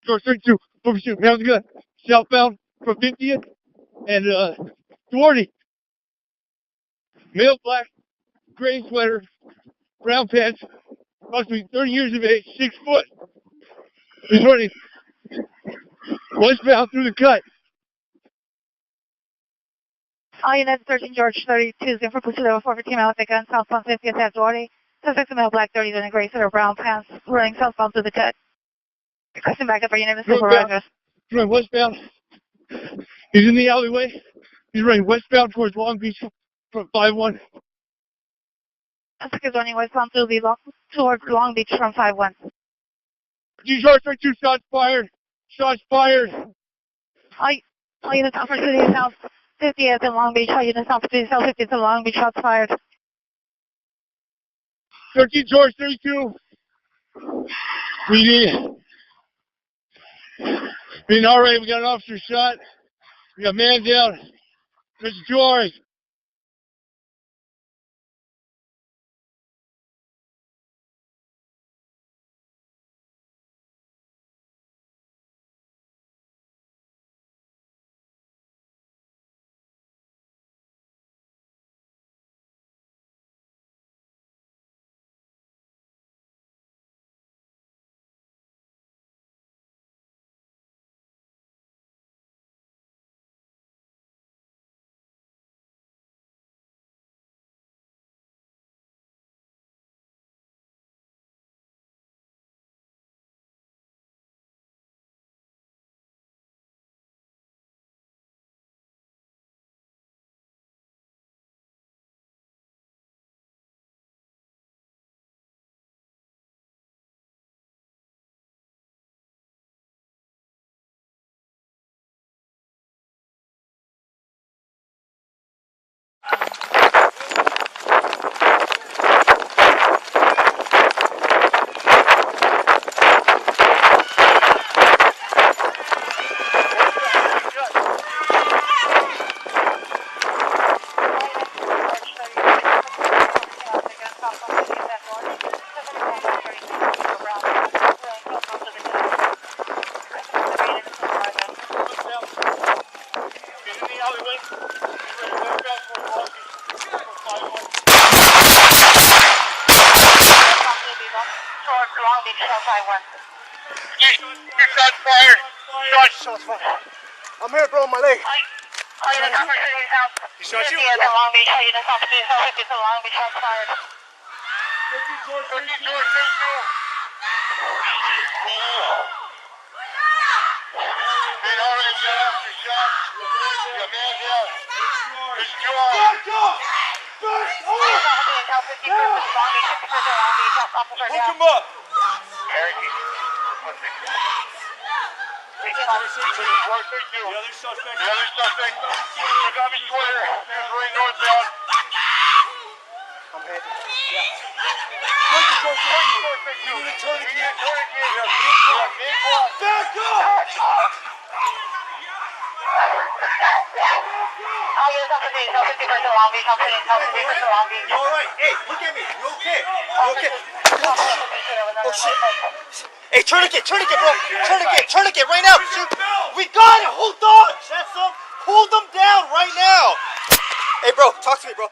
George 32, overshoot, man gun, southbound from 50th and 20. Male, black, gray sweater, brown pants, approximately 30 years of age, 6 foot. He's running westbound through the cut. All units, 13 George 32, in for pursuit of a 415 mile with gun, southbound 50th at Doherty. Suspect male, black 30, in a gray sweater, brown pants, running southbound through the cut. Requesting backup for unit, Mr. Rogers. He's running westbound. He's in the alleyway. He's running westbound towards Long Beach from 5-1. Suspect is running westbound towards Long Beach from 5-1. George 32, shots fired. Shots fired. All units, opportunity south 50th in Long Beach. All units, opportunity south 50th in Long Beach. Shots fired. 13 George 32. Being all right, we got an officer shot. We got a man down. Mr. George. Shots fired. Shots fired. I'm here, bro, on my leg. He shot you? Yeah. Long Beach, how you just opportunity south 50th in Long Beach, shots fired. 13 George 32. Been already got after shot. Yeah, man down. It's George. Back up! Back up! Hook him up! The other suspect. Got me square. He was running northbound. I'm heading. Yeah. You need to turn again. You're mid-block. Back up! You alright? Hey, look at me. You okay? You okay? Oh shit. Hey, tourniquet, bro. Tourniquet right now. We got it. Hold on. Hold them down right now. Hey, bro, talk to me, bro.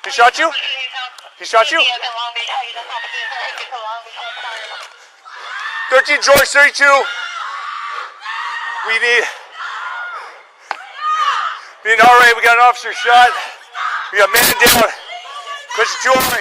He shot you? He shot you? 13 George 32. We need an RA. We got an officer shot. We got man down. Question 2 RA.